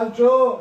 Лазанчо!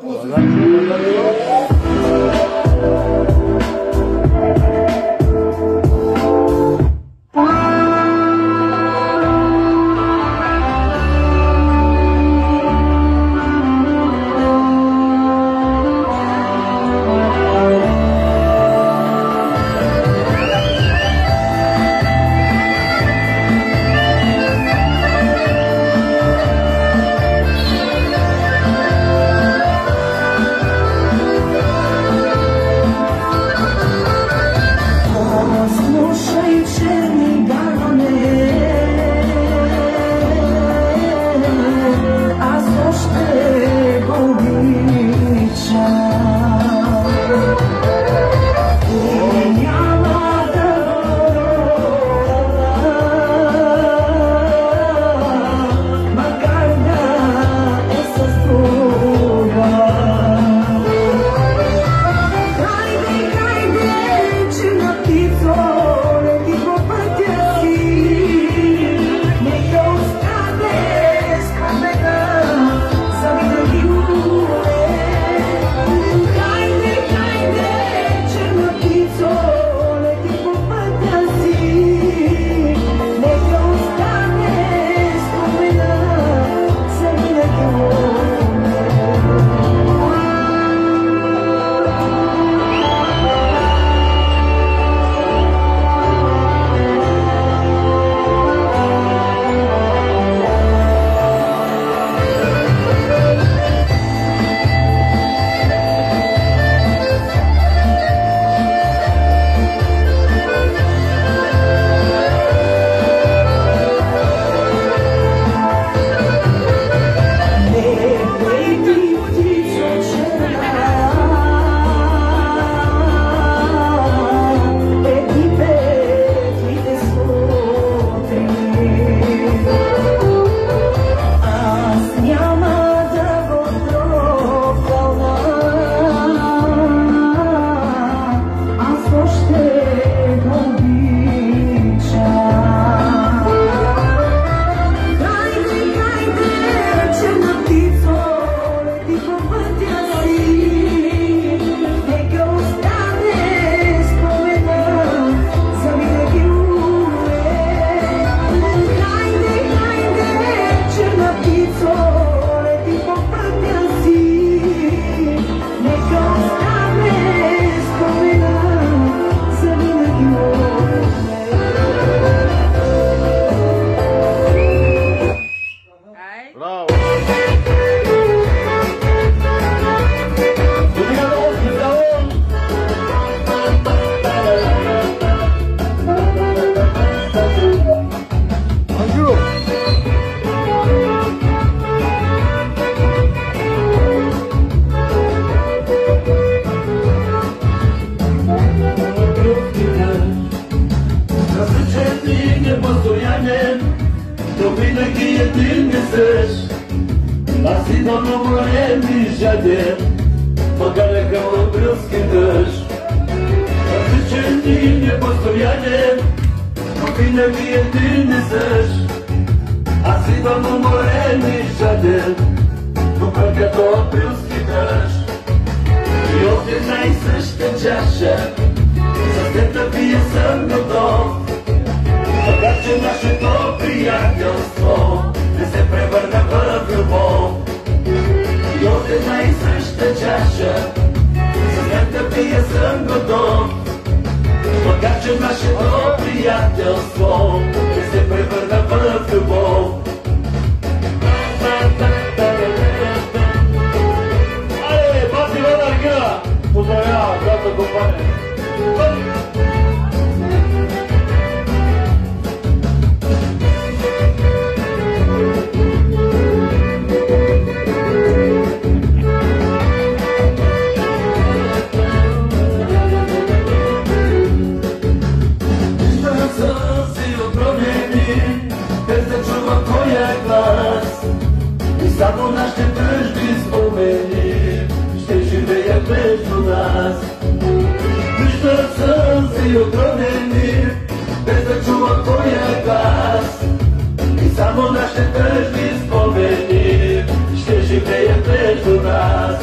Samo nasze też nie spomeni, ścieży живеят между нас.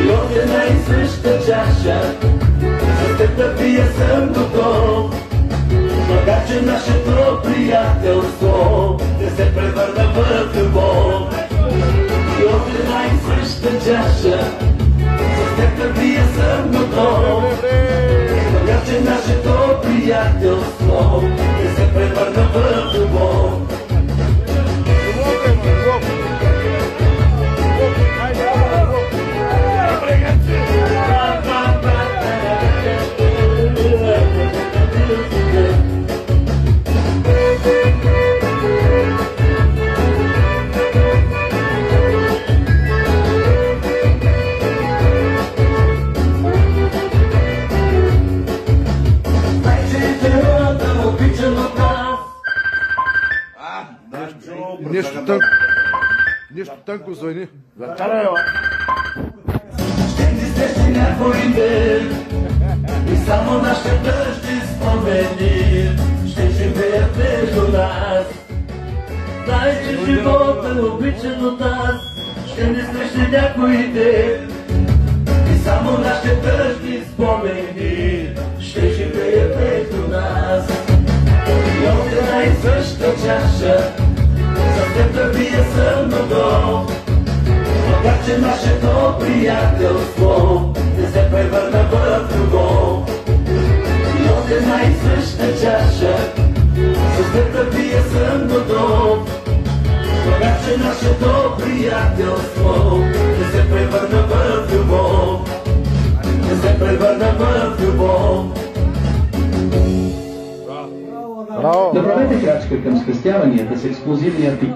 И от една и съща чаша за теб да пия съм готов. Макар че нашето приятелство не се превърна в любов. И от една и съща чаша за теб да пия съм готов. Макар че нашето приятелство не се превърна в любов. Нещо тънко звъни. Закарай, бе! Ще ни срещи някой ден и само нашите тъжни спомени ще живеят между нас. Знай, че живота е обичан от нас. Ще ни срещи някой ден и само нашите тъжни спомени ще живеят между нас. И от една и съща чаша за теб да пия съм готов. Макар че нашето приятелство не се превърна в любов. И от една и съща чаша за теб да пия съм готов. Макар че нашето приятелство не се превърна в любов. Не се превърна в любов. Направете крачка към спестяванията с експлозивния пик.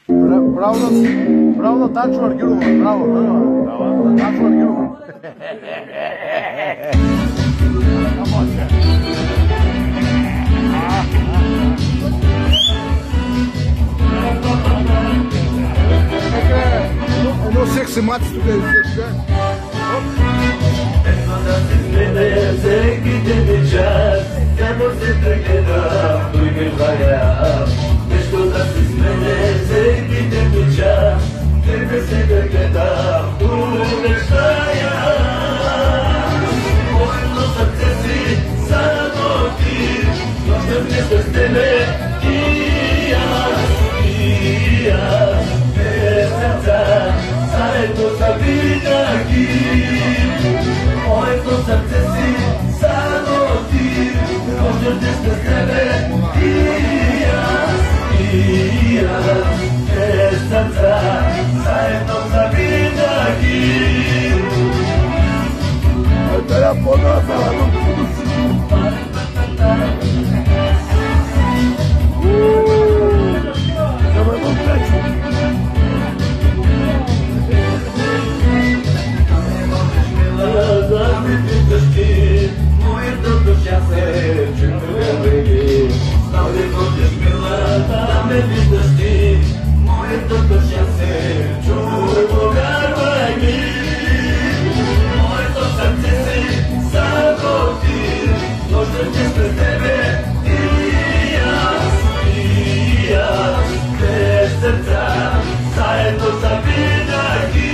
Браво на Дачо Аргилова. Браво на Дачо Аргилова. Едно секси мати тук е. Ето да се смене всеки ден и час, като се тръгна в други края. Нещо да се смене всеки ден и час, тебе се да гледа в друга стая. Моето сърце си само ти, нощта вместо с тебе и аз, две сърца, заедно са винаги. Моето сърце си само ти, нощта вместо с тебе и аз, две сърца, заедно са винаги. Да ми питаш ти, моята душа се чувствува вреди. Знам ли ходиш мила, да ме питаш ти, моята душа се чувствува, повярвай ми. Моето сърце си само ти, нощта ти през тебе и аз, две сърца, заедно са винаги.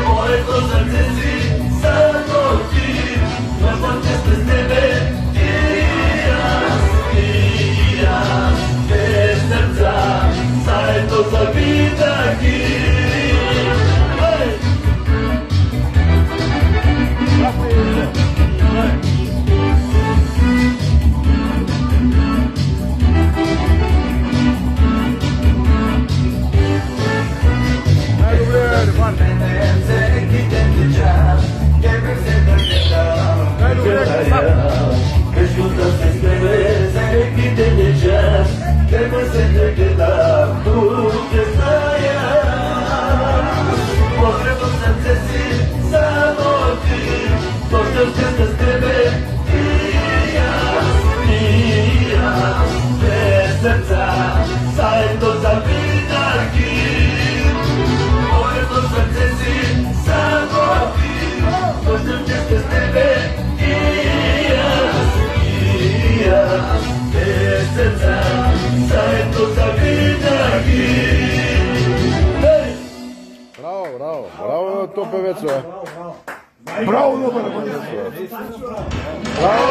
Моето сърце си само ти, нощта ти през тебе и аз, две Браво, певецо. Браво, много певецо. Браво,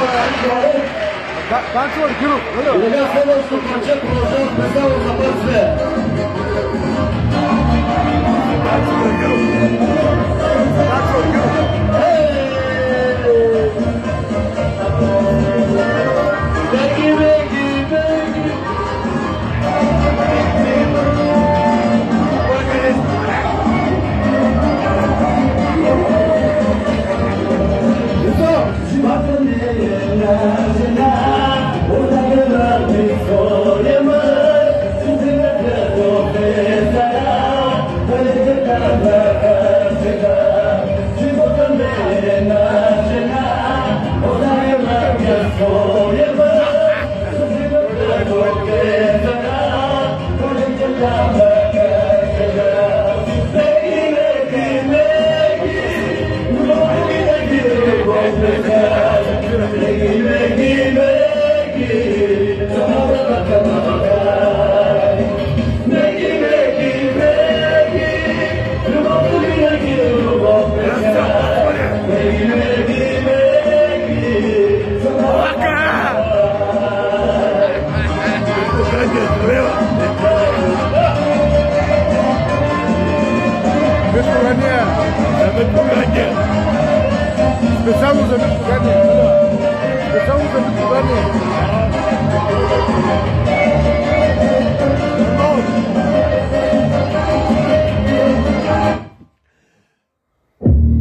Данчо Аргиров. И сега следващото мъче продължава специално за бързне. Данчо Аргиров. Беги, беги, беги. Живота не е жена, отдавна ми своя мъж, сузина като бездара, далеко казаха сега. Живота не е жена, отдавна ми своя мъж, сузина като бездара, далеко казаха сега. Беги, беги, беги, Begi, begi, begi, begi, begi, begi, любовь беги, любовь беги, begi, begi, Специално за Митко-Гания. Специално за Митко-Гания.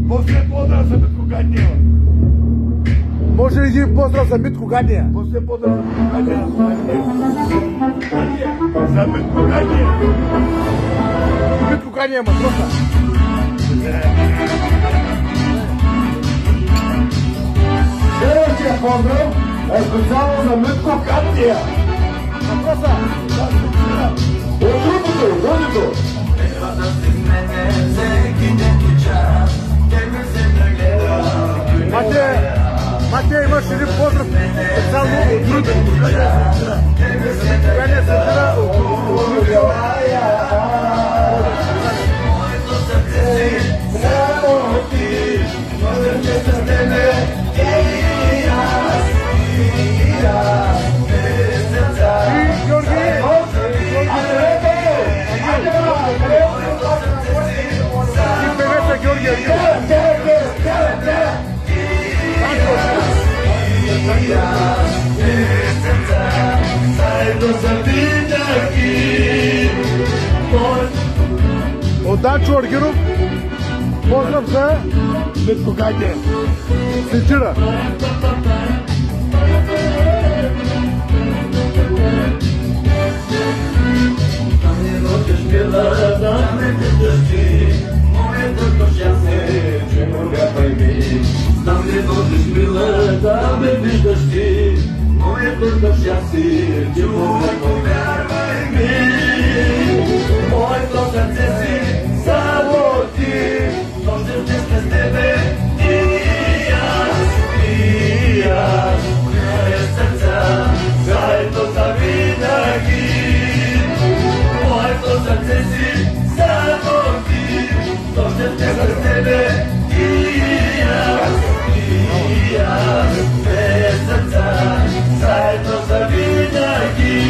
После поздрав за Митко-Гания. Може ли един поздрав за Митко-Гания? После поздрав за Митко-Гания. За Митко-Гания. Митко-Гания матроса. Следващия поздрав е специално за Митко-Гания. Въпроса! От другото. Матея, имаш един поздрав специално от другото. Митко-Гания се дира от другото. От Данчо Аргиров поздрав за Митко-Гания. Сечира. Моето сърце си само ти, нощем ще сме с тебе и аз, моje сърца, заедно завинаги. Моето сърце си само ти, нощем ще сме с тебе и аз, моje сърца, заедно завинаги.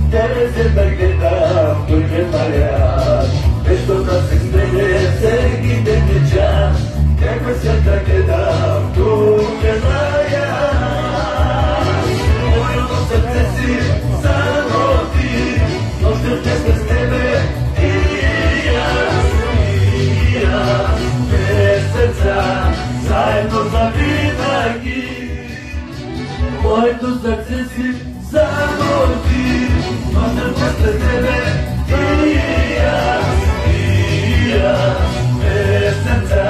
Debe ser tarjeta, porque fallar. Esto no se extrañe, seguir de mi chat. Debe ser tarjeta, porque fallar. Hoy no se te decir, sano ti. No te dejes de ver, días, presencia, zajednos la vida aquí. Hoy tu successi, samo ti. Notte queste tebe, dia, e senza